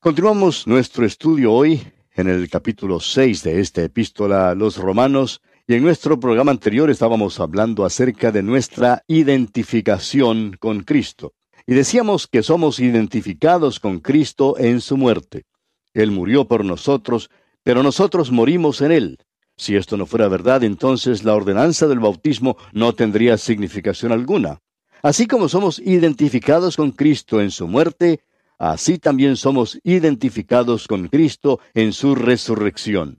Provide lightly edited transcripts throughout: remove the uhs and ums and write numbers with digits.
Continuamos nuestro estudio hoy en el capítulo 6 de esta epístola a los Romanos, y en nuestro programa anterior estábamos hablando acerca de nuestra identificación con Cristo. Y decíamos que somos identificados con Cristo en su muerte. Él murió por nosotros, pero nosotros morimos en Él. Si esto no fuera verdad, entonces la ordenanza del bautismo no tendría significación alguna. Así como somos identificados con Cristo en su muerte, así también somos identificados con Cristo en su resurrección.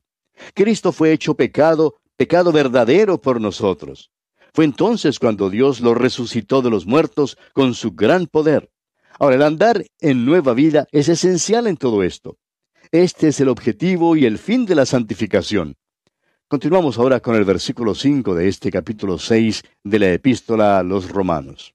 Cristo fue hecho pecado, pecado verdadero por nosotros. Fue entonces cuando Dios lo resucitó de los muertos con su gran poder. Ahora, el andar en nueva vida es esencial en todo esto. Este es el objetivo y el fin de la santificación. Continuamos ahora con el versículo 5 de este capítulo 6 de la epístola a los Romanos.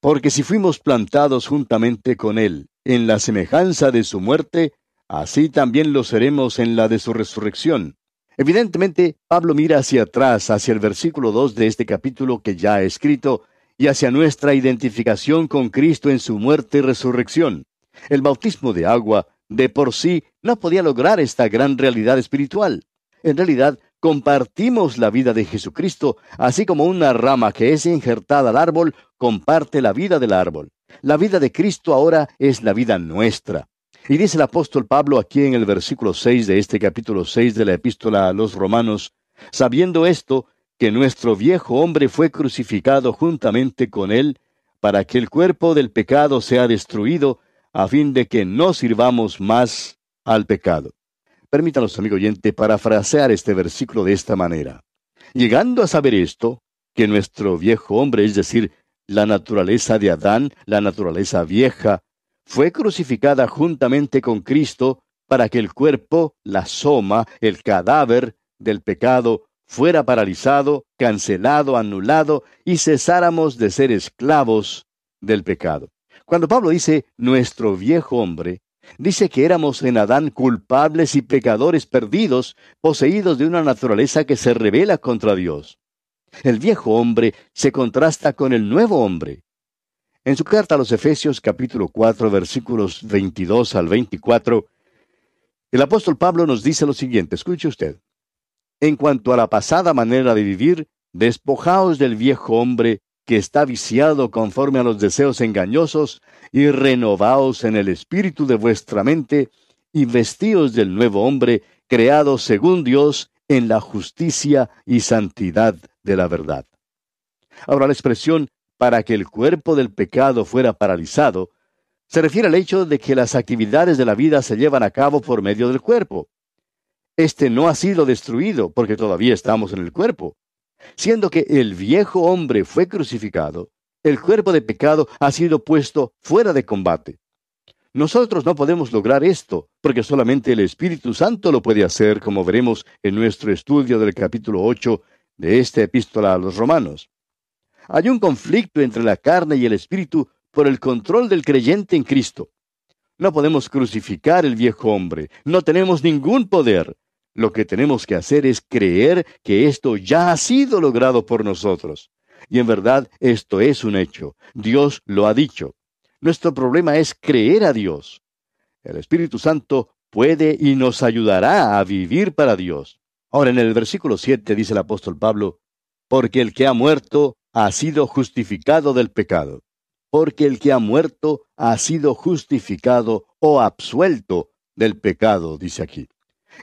Porque si fuimos plantados juntamente con Él en la semejanza de su muerte, así también lo seremos en la de su resurrección. Evidentemente, Pablo mira hacia atrás, hacia el versículo 2 de este capítulo que ya ha escrito, y hacia nuestra identificación con Cristo en su muerte y resurrección. El bautismo de agua, de por sí, no podía lograr esta gran realidad espiritual. En realidad, compartimos la vida de Jesucristo, así como una rama que es injertada al árbol comparte la vida del árbol. La vida de Cristo ahora es la vida nuestra. Y dice el apóstol Pablo aquí en el versículo 6 de este capítulo 6 de la epístola a los Romanos, sabiendo esto, que nuestro viejo hombre fue crucificado juntamente con él, para que el cuerpo del pecado sea destruido, a fin de que no sirvamos más al pecado. Permítanos, amigo oyente, parafrasear este versículo de esta manera. Llegando a saber esto, que nuestro viejo hombre, es decir, la naturaleza de Adán, la naturaleza vieja, fue crucificada juntamente con Cristo para que el cuerpo, la soma, el cadáver del pecado, fuera paralizado, cancelado, anulado, y cesáramos de ser esclavos del pecado. Cuando Pablo dice nuestro viejo hombre, dice que éramos en Adán culpables y pecadores perdidos, poseídos de una naturaleza que se rebela contra Dios. El viejo hombre se contrasta con el nuevo hombre. En su carta a los Efesios capítulo 4, versículos 22 al 24, el apóstol Pablo nos dice lo siguiente, escuche usted. En cuanto a la pasada manera de vivir, despojaos del viejo hombre que está viciado conforme a los deseos engañosos, y renovaos en el espíritu de vuestra mente, y vestíos del nuevo hombre, creado según Dios, en la justicia y santidad de la verdad. Ahora, la expresión para que el cuerpo del pecado fuera paralizado se refiere al hecho de que las actividades de la vida se llevan a cabo por medio del cuerpo. Este no ha sido destruido porque todavía estamos en el cuerpo. Siendo que el viejo hombre fue crucificado, el cuerpo de pecado ha sido puesto fuera de combate. Nosotros no podemos lograr esto, porque solamente el Espíritu Santo lo puede hacer, como veremos en nuestro estudio del capítulo 8 de esta epístola a los Romanos. Hay un conflicto entre la carne y el Espíritu por el control del creyente en Cristo. No podemos crucificar el viejo hombre, no tenemos ningún poder. Lo que tenemos que hacer es creer que esto ya ha sido logrado por nosotros. Y en verdad, esto es un hecho. Dios lo ha dicho. Nuestro problema es creer a Dios. El Espíritu Santo puede y nos ayudará a vivir para Dios. Ahora, en el versículo 7 dice el apóstol Pablo, porque el que ha muerto ha sido justificado del pecado. Porque el que ha muerto ha sido justificado o absuelto del pecado, dice aquí.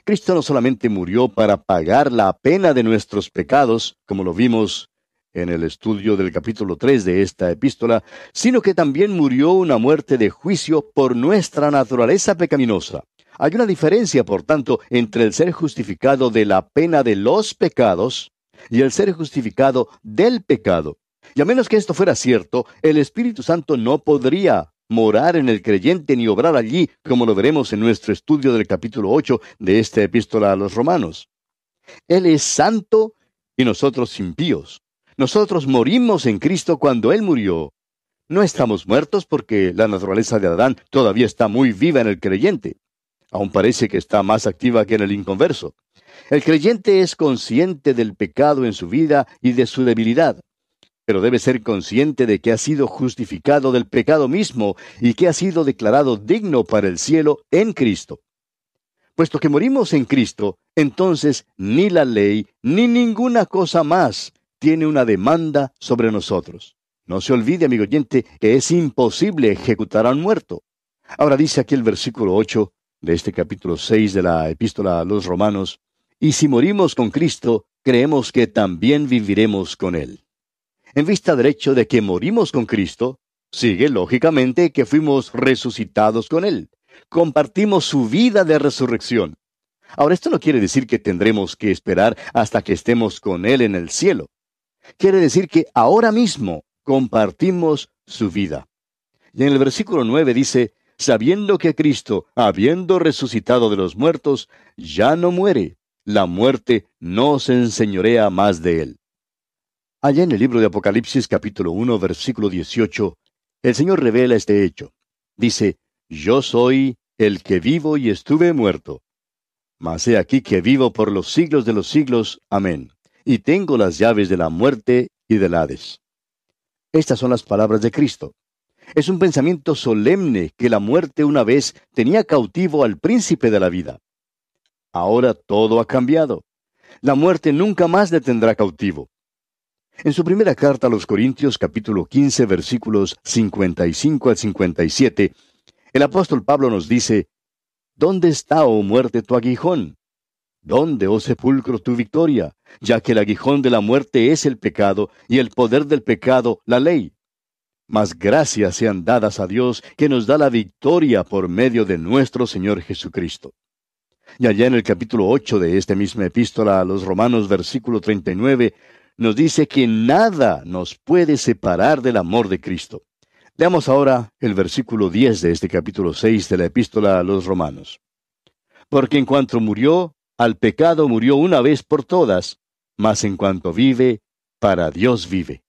Cristo no solamente murió para pagar la pena de nuestros pecados, como lo vimos en el estudio del capítulo 3 de esta epístola, sino que también murió una muerte de juicio por nuestra naturaleza pecaminosa. Hay una diferencia, por tanto, entre el ser justificado de la pena de los pecados y el ser justificado del pecado. Y a menos que esto fuera cierto, el Espíritu Santo no podría morar en el creyente ni obrar allí, como lo veremos en nuestro estudio del capítulo 8 de esta epístola a los Romanos. Él es santo y nosotros impíos. Nosotros morimos en Cristo cuando Él murió. No estamos muertos porque la naturaleza de Adán todavía está muy viva en el creyente. Aún parece que está más activa que en el inconverso. El creyente es consciente del pecado en su vida y de su debilidad. pero debe ser consciente de que ha sido justificado del pecado mismo y que ha sido declarado digno para el cielo en Cristo. Puesto que morimos en Cristo, entonces ni la ley ni ninguna cosa más tiene una demanda sobre nosotros. No se olvide, amigo oyente, que es imposible ejecutar a un muerto. Ahora dice aquí el versículo 8 de este capítulo 6 de la epístola a los Romanos: y si morimos con Cristo, creemos que también viviremos con Él. En vista del hecho de que morimos con Cristo, sigue lógicamente que fuimos resucitados con Él. Compartimos su vida de resurrección. Ahora, esto no quiere decir que tendremos que esperar hasta que estemos con Él en el cielo. Quiere decir que ahora mismo compartimos su vida. Y en el versículo 9 dice: sabiendo que Cristo, habiendo resucitado de los muertos, ya no muere, la muerte no se enseñorea más de Él. Allá en el libro de Apocalipsis capítulo 1 versículo 18, el Señor revela este hecho. Dice: yo soy el que vivo y estuve muerto. Mas he aquí que vivo por los siglos de los siglos. Amén. Y tengo las llaves de la muerte y del Hades. Estas son las palabras de Cristo. Es un pensamiento solemne que la muerte una vez tenía cautivo al príncipe de la vida. Ahora todo ha cambiado. La muerte nunca más le tendrá cautivo. En su primera carta a los Corintios, capítulo 15, versículos 55 al 57, el apóstol Pablo nos dice: ¿dónde está, oh muerte, tu aguijón? ¿Dónde, oh sepulcro, tu victoria? Ya que el aguijón de la muerte es el pecado, y el poder del pecado, la ley. Mas gracias sean dadas a Dios, que nos da la victoria por medio de nuestro Señor Jesucristo. Y allá en el capítulo 8 de esta misma epístola a los Romanos, versículo 39, nos dice que nada nos puede separar del amor de Cristo. Leamos ahora el versículo 10 de este capítulo 6 de la epístola a los Romanos. Porque en cuanto murió, al pecado murió una vez por todas, mas en cuanto vive, para Dios vive.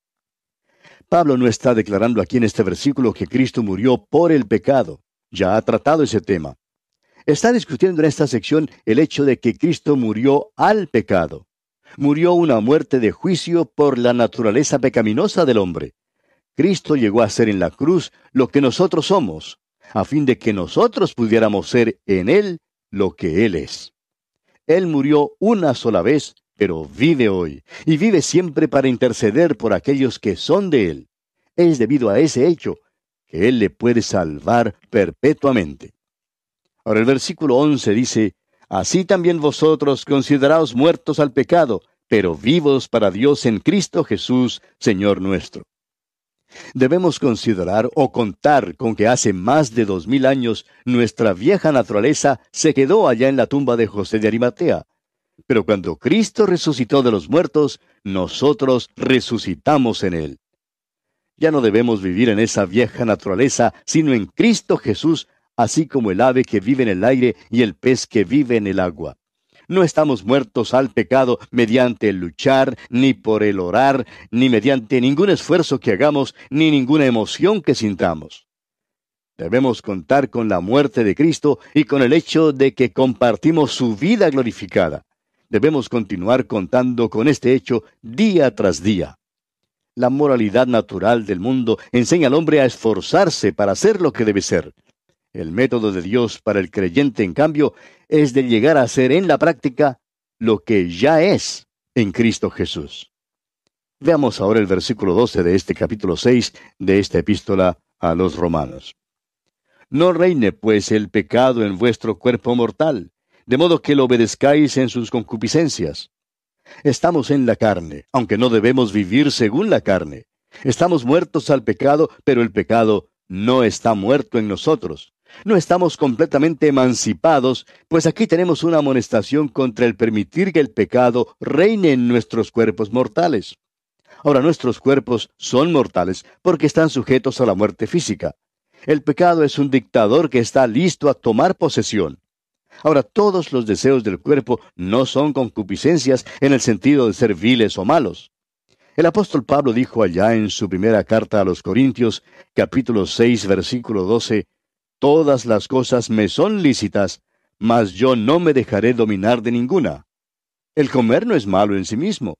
Pablo no está declarando aquí en este versículo que Cristo murió por el pecado. Ya ha tratado ese tema. Está discutiendo en esta sección el hecho de que Cristo murió al pecado. Murió una muerte de juicio por la naturaleza pecaminosa del hombre. Cristo llegó a ser en la cruz lo que nosotros somos, a fin de que nosotros pudiéramos ser en Él lo que Él es. Él murió una sola vez, pero vive hoy, y vive siempre para interceder por aquellos que son de Él. Es debido a ese hecho que Él le puede salvar perpetuamente. Ahora el versículo 11 dice: así también vosotros consideraos muertos al pecado, pero vivos para Dios en Cristo Jesús, Señor nuestro. Debemos considerar o contar con que hace más de 2000 años nuestra vieja naturaleza se quedó allá en la tumba de José de Arimatea. Pero cuando Cristo resucitó de los muertos, nosotros resucitamos en Él. Ya no debemos vivir en esa vieja naturaleza, sino en Cristo Jesús, así como el ave que vive en el aire y el pez que vive en el agua. No estamos muertos al pecado mediante el luchar, ni por el orar, ni mediante ningún esfuerzo que hagamos, ni ninguna emoción que sintamos. Debemos contar con la muerte de Cristo y con el hecho de que compartimos su vida glorificada. Debemos continuar contando con este hecho día tras día. La moralidad natural del mundo enseña al hombre a esforzarse para hacer lo que debe ser. El método de Dios para el creyente, en cambio, es de llegar a ser en la práctica lo que ya es en Cristo Jesús. Veamos ahora el versículo 12 de este capítulo 6 de esta epístola a los Romanos. No reine, pues, el pecado en vuestro cuerpo mortal, de modo que lo obedezcáis en sus concupiscencias. Estamos en la carne, aunque no debemos vivir según la carne. Estamos muertos al pecado, pero el pecado no está muerto en nosotros. No estamos completamente emancipados, pues aquí tenemos una amonestación contra el permitir que el pecado reine en nuestros cuerpos mortales. Ahora, nuestros cuerpos son mortales porque están sujetos a la muerte física. El pecado es un dictador que está listo a tomar posesión. Ahora, todos los deseos del cuerpo no son concupiscencias en el sentido de ser viles o malos. El apóstol Pablo dijo allá en su primera carta a los Corintios, capítulo 6, versículo 12, «Todas las cosas me son lícitas, mas yo no me dejaré dominar de ninguna». El comer no es malo en sí mismo,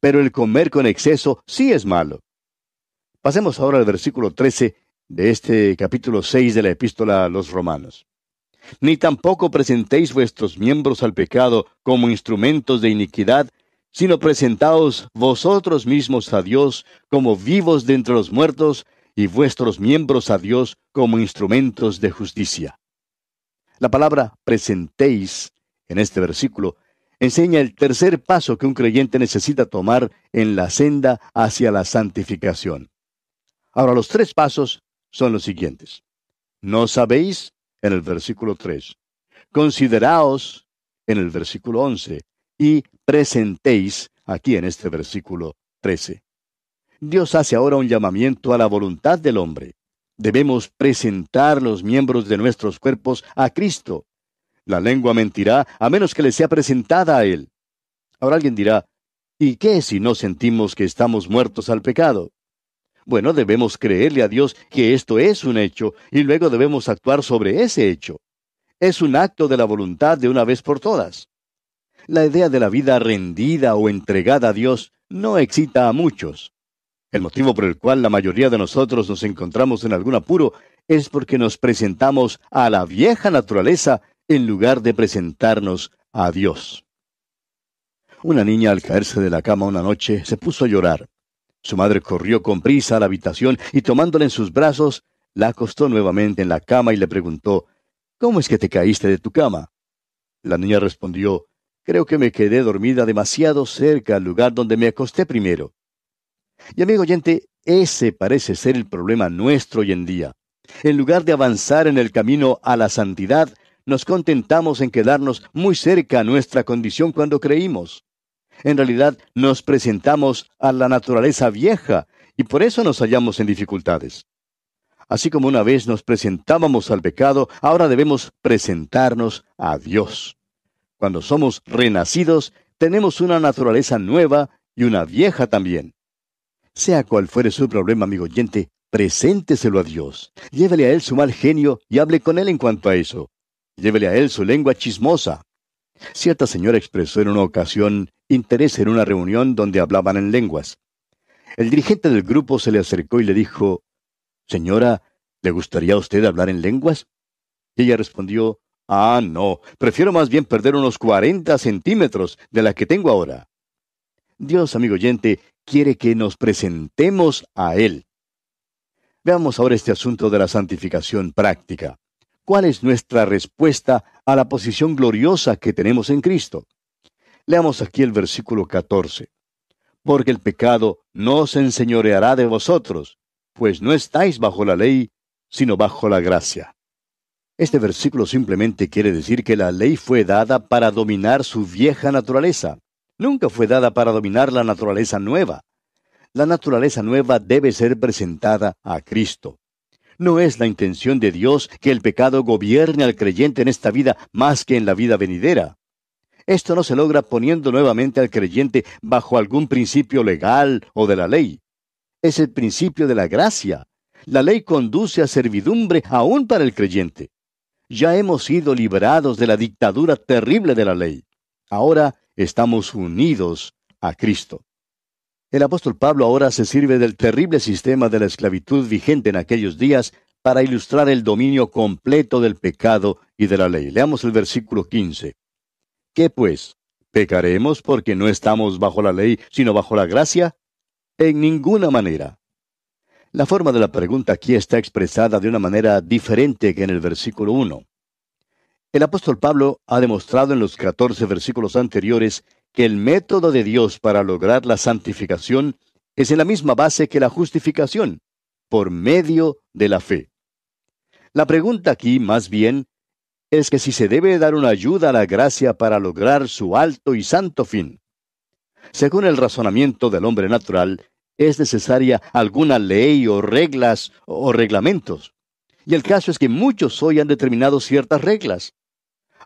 pero el comer con exceso sí es malo. Pasemos ahora al versículo 13 de este capítulo 6 de la epístola a los Romanos. Ni tampoco presentéis vuestros miembros al pecado como instrumentos de iniquidad, sino presentaos vosotros mismos a Dios como vivos de entre los muertos, y vuestros miembros a Dios como instrumentos de justicia. La palabra presentéis, en este versículo, enseña el tercer paso que un creyente necesita tomar en la senda hacia la santificación. Ahora, los tres pasos son los siguientes. ¿No sabéis? En el versículo 3. Consideraos, en el versículo 11. Y presentéis, aquí en este versículo 13. Dios hace ahora un llamamiento a la voluntad del hombre. Debemos presentar los miembros de nuestros cuerpos a Cristo. La lengua mentirá a menos que le sea presentada a Él. Ahora alguien dirá, ¿y qué si no sentimos que estamos muertos al pecado? Bueno, debemos creerle a Dios que esto es un hecho y luego debemos actuar sobre ese hecho. Es un acto de la voluntad de una vez por todas. La idea de la vida rendida o entregada a Dios no excita a muchos. El motivo por el cual la mayoría de nosotros nos encontramos en algún apuro es porque nos presentamos a la vieja naturaleza en lugar de presentarnos a Dios. Una niña al caerse de la cama una noche se puso a llorar. Su madre corrió con prisa a la habitación y tomándola en sus brazos, la acostó nuevamente en la cama y le preguntó, ¿cómo es que te caíste de tu cama? La niña respondió, creo que me quedé dormida demasiado cerca al lugar donde me acosté primero. Y amigo oyente, ese parece ser el problema nuestro hoy en día. En lugar de avanzar en el camino a la santidad, nos contentamos en quedarnos muy cerca a nuestra condición cuando creímos. En realidad, nos presentamos a la naturaleza vieja y por eso nos hallamos en dificultades. Así como una vez nos presentábamos al pecado, ahora debemos presentarnos a Dios. Cuando somos renacidos, tenemos una naturaleza nueva y una vieja también. Sea cual fuere su problema, amigo oyente, presénteselo a Dios. Llévele a Él su mal genio y hable con Él en cuanto a eso. Llévele a Él su lengua chismosa. Cierta señora expresó en una ocasión interés en una reunión donde hablaban en lenguas. El dirigente del grupo se le acercó y le dijo, «Señora, ¿le gustaría a usted hablar en lenguas?» Y ella respondió, no, prefiero más bien perder unos 40 centímetros de la que tengo ahora. Dios, amigo oyente, quiere que nos presentemos a Él. Veamos ahora este asunto de la santificación práctica. ¿Cuál es nuestra respuesta a la posición gloriosa que tenemos en Cristo? Leamos aquí el versículo 14. Porque el pecado no se enseñoreará de vosotros, pues no estáis bajo la ley, sino bajo la gracia. Este versículo simplemente quiere decir que la ley fue dada para dominar su vieja naturaleza. Nunca fue dada para dominar la naturaleza nueva. La naturaleza nueva debe ser presentada a Cristo. No es la intención de Dios que el pecado gobierne al creyente en esta vida más que en la vida venidera. Esto no se logra poniendo nuevamente al creyente bajo algún principio legal o de la ley. Es el principio de la gracia. La ley conduce a servidumbre aún para el creyente. Ya hemos sido liberados de la dictadura terrible de la ley. Ahora estamos unidos a Cristo. El apóstol Pablo ahora se sirve del terrible sistema de la esclavitud vigente en aquellos días para ilustrar el dominio completo del pecado y de la ley. Leamos el versículo 15. ¿Qué pues? ¿Pecaremos porque no estamos bajo la ley, sino bajo la gracia? En ninguna manera. La forma de la pregunta aquí está expresada de una manera diferente que en el versículo 1. El apóstol Pablo ha demostrado en los 14 versículos anteriores que el método de Dios para lograr la santificación es en la misma base que la justificación, por medio de la fe. La pregunta aquí, más bien, es que si se debe dar una ayuda a la gracia para lograr su alto y santo fin. Según el razonamiento del hombre natural, es necesaria alguna ley o reglas o reglamentos. Y el caso es que muchos hoy han determinado ciertas reglas.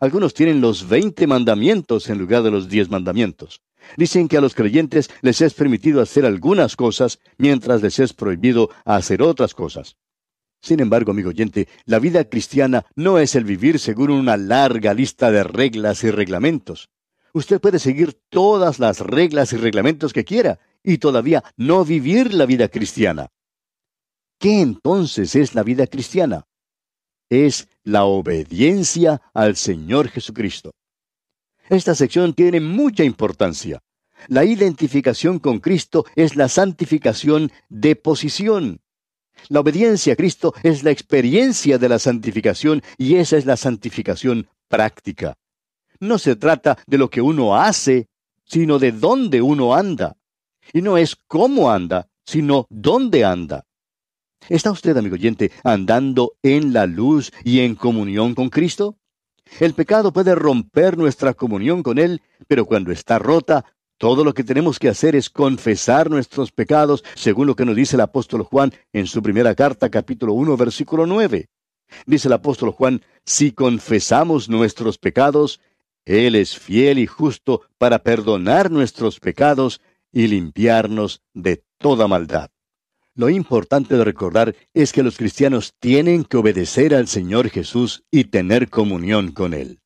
Algunos tienen los 20 mandamientos en lugar de los 10 mandamientos. Dicen que a los creyentes les es permitido hacer algunas cosas, mientras les es prohibido hacer otras cosas. Sin embargo, amigo oyente, la vida cristiana no es el vivir según una larga lista de reglas y reglamentos. Usted puede seguir todas las reglas y reglamentos que quiera, y todavía no vivir la vida cristiana. ¿Qué entonces es la vida cristiana? Es la obediencia al Señor Jesucristo. Esta sección tiene mucha importancia. La identificación con Cristo es la santificación de posición. La obediencia a Cristo es la experiencia de la santificación y esa es la santificación práctica. No se trata de lo que uno hace, sino de dónde uno anda. Y no es cómo anda, sino dónde anda. ¿Está usted, amigo oyente, andando en la luz y en comunión con Cristo? El pecado puede romper nuestra comunión con Él, pero cuando está rota, todo lo que tenemos que hacer es confesar nuestros pecados, según lo que nos dice el apóstol Juan en su primera carta, capítulo 1, versículo 9. Dice el apóstol Juan, si confesamos nuestros pecados, Él es fiel y justo para perdonar nuestros pecados y limpiarnos de toda maldad. Lo importante de recordar es que los cristianos tienen que obedecer al Señor Jesús y tener comunión con Él.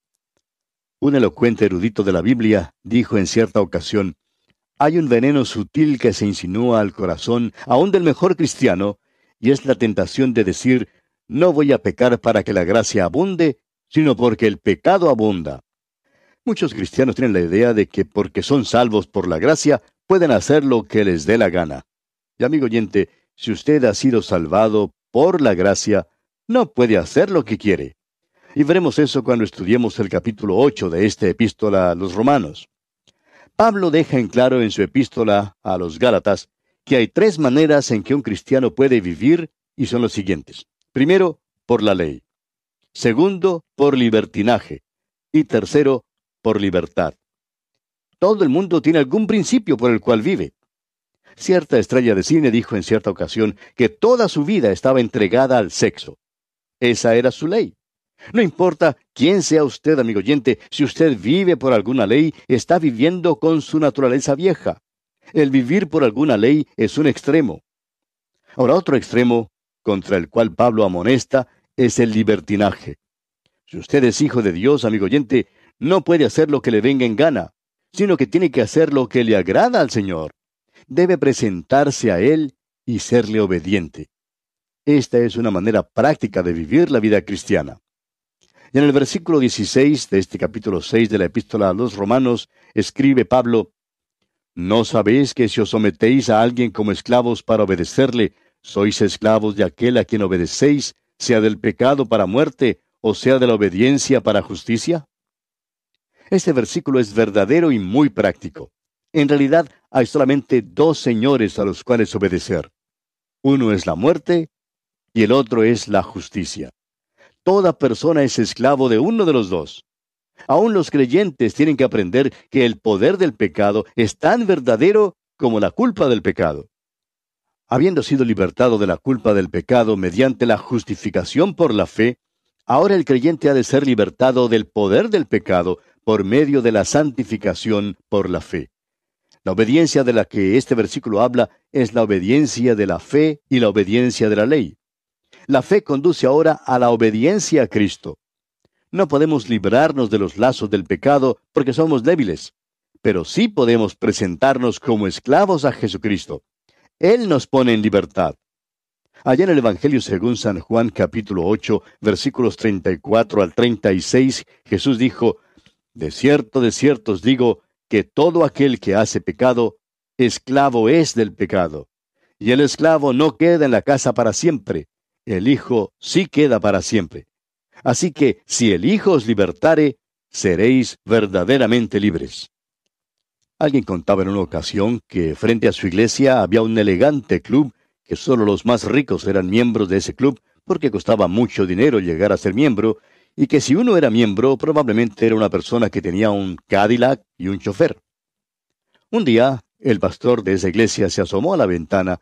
Un elocuente erudito de la Biblia dijo en cierta ocasión, hay un veneno sutil que se insinúa al corazón, aún del mejor cristiano, y es la tentación de decir, no voy a pecar para que la gracia abunde, sino porque el pecado abunda. Muchos cristianos tienen la idea de que porque son salvos por la gracia, pueden hacer lo que les dé la gana. Y amigo oyente, si usted ha sido salvado por la gracia, no puede hacer lo que quiere. Y veremos eso cuando estudiemos el capítulo 8 de esta epístola a los Romanos. Pablo deja en claro en su epístola a los Gálatas que hay 3 maneras en que un cristiano puede vivir y son los siguientes. Primero, por la ley. Segundo, por libertinaje. Y tercero, por libertad. Todo el mundo tiene algún principio por el cual vive. Cierta estrella de cine dijo en cierta ocasión que toda su vida estaba entregada al sexo. Esa era su ley. No importa quién sea usted, amigo oyente, si usted vive por alguna ley, está viviendo con su naturaleza vieja. El vivir por alguna ley es un extremo. Ahora, otro extremo, contra el cual Pablo amonesta, es el libertinaje. Si usted es hijo de Dios, amigo oyente, no puede hacer lo que le venga en gana, sino que tiene que hacer lo que le agrada al Señor. Debe presentarse a Él y serle obediente. Esta es una manera práctica de vivir la vida cristiana. Y en el versículo 16 de este capítulo 6 de la epístola a los Romanos, escribe Pablo, ¿no sabéis que si os sometéis a alguien como esclavos para obedecerle, sois esclavos de aquel a quien obedecéis, sea del pecado para muerte, o sea de la obediencia para justicia? Este versículo es verdadero y muy práctico. En realidad, hay solamente 2 señores a los cuales obedecer. Uno es la muerte y el otro es la justicia. Toda persona es esclavo de uno de los 2. Aún los creyentes tienen que aprender que el poder del pecado es tan verdadero como la culpa del pecado. Habiendo sido libertado de la culpa del pecado mediante la justificación por la fe, ahora el creyente ha de ser libertado del poder del pecado por medio de la santificación por la fe. La obediencia de la que este versículo habla es la obediencia de la fe y la obediencia de la ley. La fe conduce ahora a la obediencia a Cristo. No podemos librarnos de los lazos del pecado porque somos débiles, pero sí podemos presentarnos como esclavos a Jesucristo. Él nos pone en libertad. Allá en el Evangelio según San Juan capítulo 8, versículos 34 al 36, Jesús dijo, de cierto os digo, que todo aquel que hace pecado, esclavo es del pecado. Y el esclavo no queda en la casa para siempre, el Hijo sí queda para siempre. Así que, si el Hijo os libertare, seréis verdaderamente libres. Alguien contaba en una ocasión que frente a su iglesia había un elegante club, que solo los más ricos eran miembros de ese club, porque costaba mucho dinero llegar a ser miembro, y que si uno era miembro, probablemente era una persona que tenía un Cadillac y un chofer. Un día, el pastor de esa iglesia se asomó a la ventana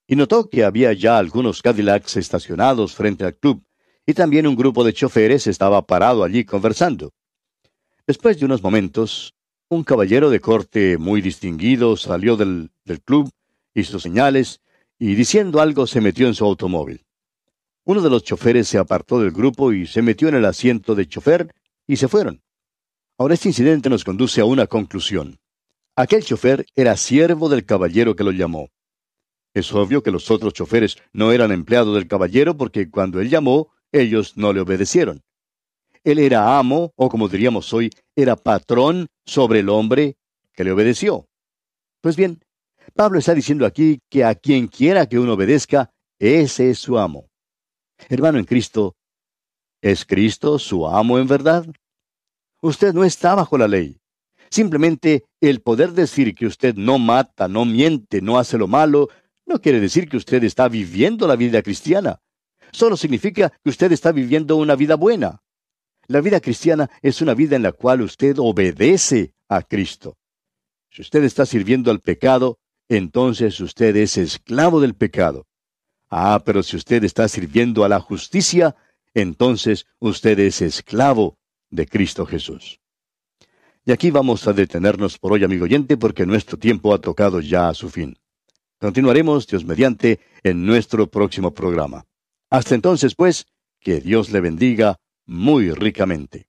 y notó que había ya algunos Cadillacs estacionados frente al club, y también un grupo de choferes estaba parado allí conversando. Después de unos momentos, un caballero de corte muy distinguido salió del club, hizo señales, y diciendo algo se metió en su automóvil. Uno de los choferes se apartó del grupo y se metió en el asiento de chofer, y se fueron. Ahora este incidente nos conduce a una conclusión. Aquel chofer era siervo del caballero que lo llamó. Es obvio que los otros choferes no eran empleados del caballero porque cuando él llamó, ellos no le obedecieron. Él era amo, o como diríamos hoy, era patrón sobre el hombre que le obedeció. Pues bien, Pablo está diciendo aquí que a quien quiera que uno obedezca, ese es su amo. Hermano en Cristo, ¿es Cristo su amo en verdad? Usted no está bajo la ley. Simplemente el poder decir que usted no mata, no miente, no hace lo malo, no quiere decir que usted está viviendo la vida cristiana. Solo significa que usted está viviendo una vida buena. La vida cristiana es una vida en la cual usted obedece a Cristo. Si usted está sirviendo al pecado, entonces usted es esclavo del pecado. Pero si usted está sirviendo a la justicia, entonces usted es esclavo de Cristo Jesús. Y aquí vamos a detenernos por hoy, amigo oyente, porque nuestro tiempo ha tocado ya a su fin. Continuaremos, Dios mediante, en nuestro próximo programa. Hasta entonces, pues, que Dios le bendiga muy ricamente.